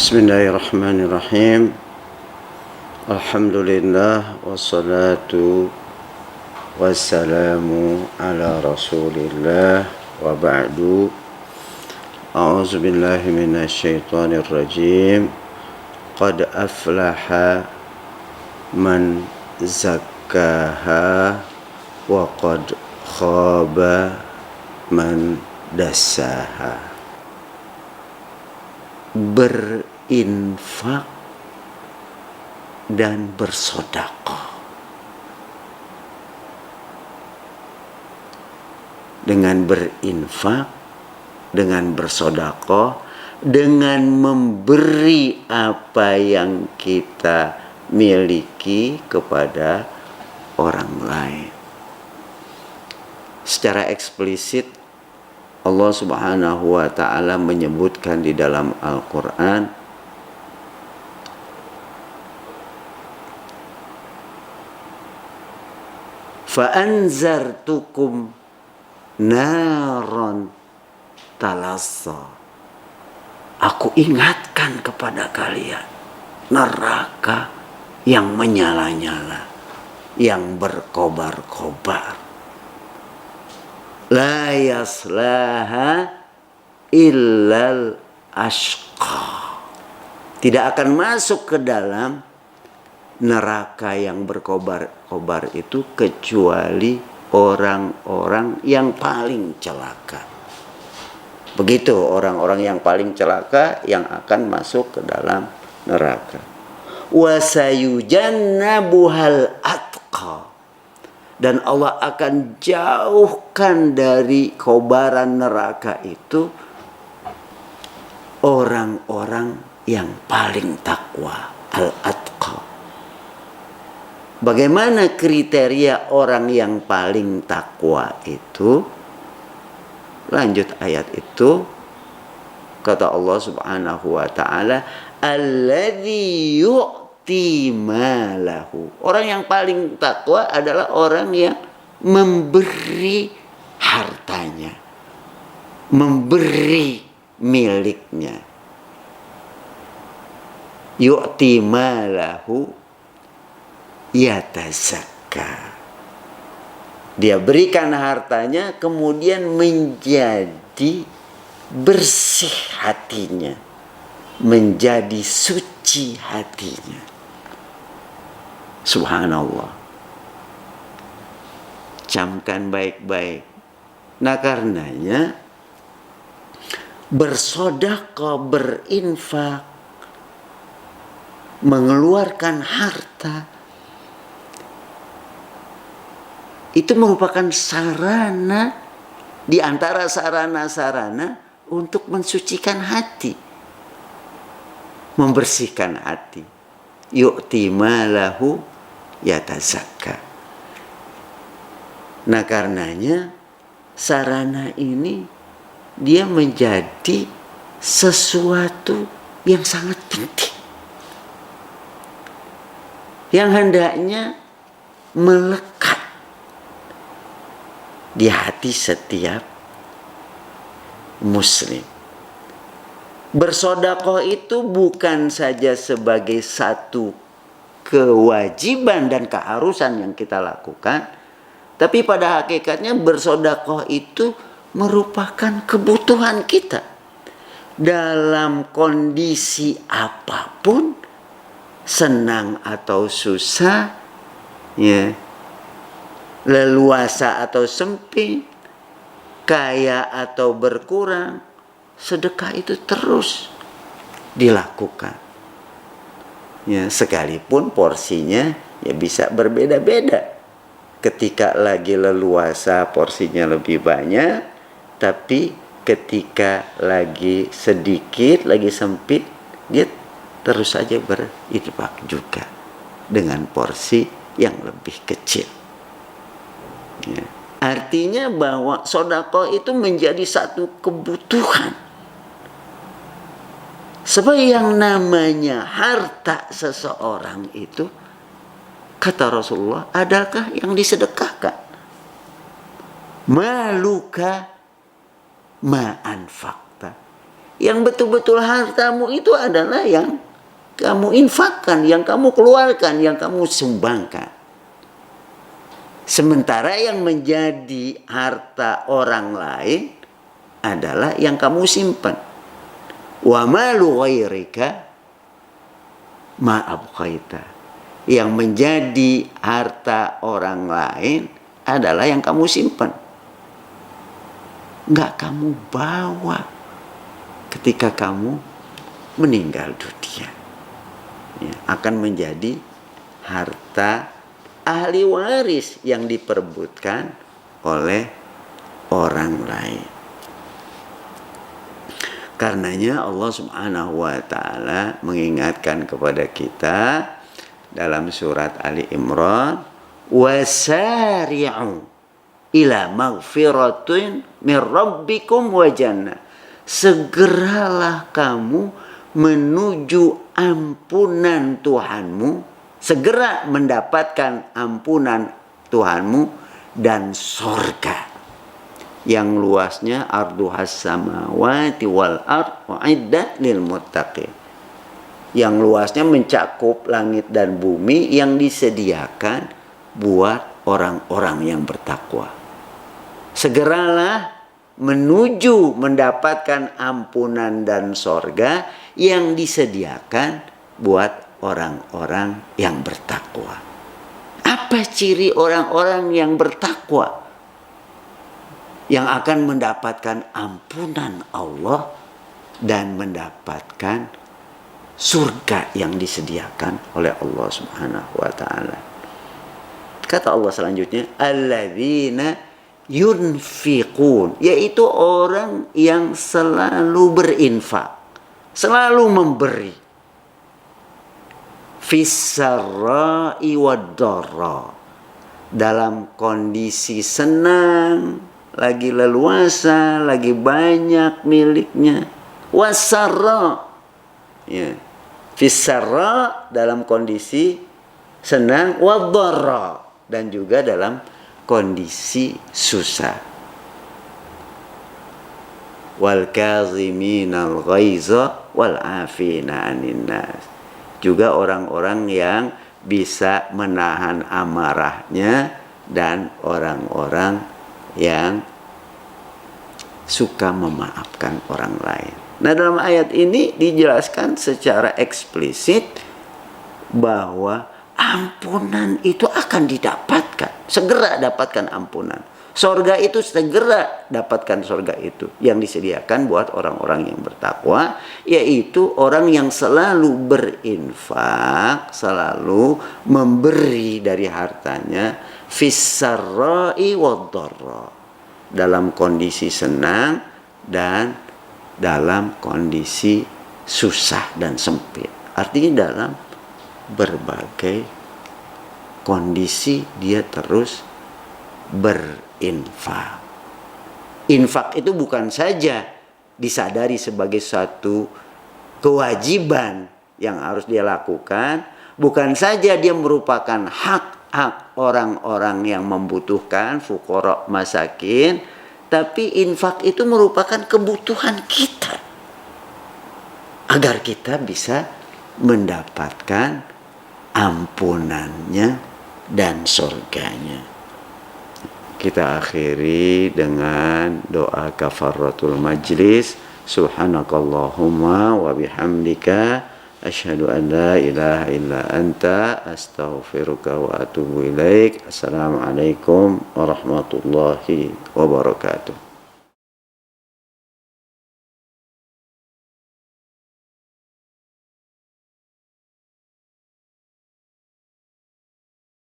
Bismillahirrahmanirrahim. Alhamdulillah wassalatu wassalamu ala Rasulillah wa ba'du. A'udzu billahi minasyaitonir rajim. Qad aflaha man zakkaha wa qad khaba man dassaha. Berinfak dan bersedekah. Dengan berinfak, dengan bersedekah, dengan memberi apa yang kita miliki kepada orang lain. Secara eksplisit Allah Subhanahu wa ta'ala menyebutkan di dalam Al-Quran, fa'anzartukum naron talassa. Aku ingatkan kepada kalian neraka yang menyala-nyala, yang berkobar-kobar. La yaslaha illal ashqa. Tidak akan masuk ke dalam neraka yang berkobar-kobar itu kecuali orang-orang yang paling celaka. Begitu orang-orang yang paling celaka yang akan masuk ke dalam neraka. Wa sayujannabuhal atqa. Dan Allah akan jauhkan dari kobaran neraka itu orang-orang yang paling takwa, al-atqa. Bagaimana kriteria orang yang paling takwa itu? Lanjut ayat itu, kata Allah Subhanahu wa ta'ala, alladzi malahu. Orang yang paling takwa adalah orang yang memberi hartanya, memberi miliknya. Yu'ti malahu yatazakka. Dia berikan hartanya kemudian menjadi bersih hatinya, menjadi suci hatinya. Subhanallah. Camkan baik-baik. Nah karenanya bersedekah, berinfak, mengeluarkan harta itu merupakan sarana di antara sarana-sarana untuk mensucikan hati, membersihkan hati. Yu'ti malahu yatazakka. Nah karenanya sarana ini dia menjadi sesuatu yang sangat penting, yang hendaknya melekat di hati setiap muslim. Bersedekah itu bukan saja sebagai satu kewajiban dan keharusan yang kita lakukan, tapi pada hakikatnya bersedekah itu merupakan kebutuhan kita. Dalam kondisi apapun, senang atau susah, ya, leluasa atau sempit, kaya atau berkurang, sedekah itu terus dilakukan. Ya, sekalipun porsinya ya bisa berbeda-beda. Ketika lagi leluasa porsinya lebih banyak, tapi ketika lagi sedikit, lagi sempit, dia terus saja berinfak juga dengan porsi yang lebih kecil. Ya. Artinya bahwa sedekah itu menjadi satu kebutuhan. Sebab yang namanya harta seseorang itu, kata Rasulullah, adakah yang disedekahkan? Maluka ma anfaqta. Yang betul-betul hartamu itu adalah yang kamu infakkan, yang kamu keluarkan, yang kamu sumbangkan. Sementara yang menjadi harta orang lain adalah yang kamu simpan. Wa malu ghairika ma abqaita. Yang menjadi harta orang lain adalah yang kamu simpan. Enggak kamu bawa ketika kamu meninggal dunia. Ya, akan menjadi harta ahli waris yang diperebutkan oleh orang lain. Karenanya Allah Subhanahu wa taala mengingatkan kepada kita dalam surat Ali Imran, wasari'u ila maghfiratin min rabbikum wa jannah. Segeralah kamu menuju ampunan Tuhanmu, segera mendapatkan ampunan Tuhanmu dan sorga yang luasnya arduhas samawati wal ard uiddat lil muttaqin, yang luasnya mencakup langit dan bumi, yang disediakan buat orang-orang yang bertakwa. Segeralah menuju mendapatkan ampunan dan sorga yang disediakan buat orang-orang yang bertakwa. Apa ciri orang-orang yang bertakwa yang akan mendapatkan ampunan Allah dan mendapatkan surga yang disediakan oleh Allah Subhanahu wa taala? Kata Allah selanjutnya, alladzina yunfiqun, yaitu orang yang selalu berinfak, selalu memberi, fis-sarra'i wad-dharra, dalam kondisi senang, lagi leluasa, lagi banyak miliknya, wasarra, ya, fis-sarra dalam kondisi senang, wad-dharra dan juga dalam kondisi susah. Wal kaziminal ghaiza wal afina 'anil nas. Juga orang-orang yang bisa menahan amarahnya dan orang-orang yang suka memaafkan orang lain. Nah, dalam ayat ini dijelaskan secara eksplisit bahwa ampunan itu akan didapatkan. Segera dapatkan ampunan. Sorga itu segera dapatkan sorga itu. Yang disediakan buat orang-orang yang bertakwa. Yaitu orang yang selalu berinfak. Selalu memberi dari hartanya. Fis-sarra'i wad-dharra. Dalam kondisi senang dan dalam kondisi susah dan sempit. Artinya dalam berbagai kondisi dia terus berinfak. Infak itu bukan saja disadari sebagai satu kewajiban yang harus dia lakukan, bukan saja dia merupakan hak-hak orang-orang yang membutuhkan, fuqara, masakin, tapi infak itu merupakan kebutuhan kita agar kita bisa mendapatkan ampunannya dan surganya. Kita akhiri dengan doa kafaratul majlis. Subhanakallahumma wa bihamdika asyhadu an la ilaha illa anta astaghfiruka wa atubu ilaik. Assalamualaikum warahmatullahi wabarakatuh.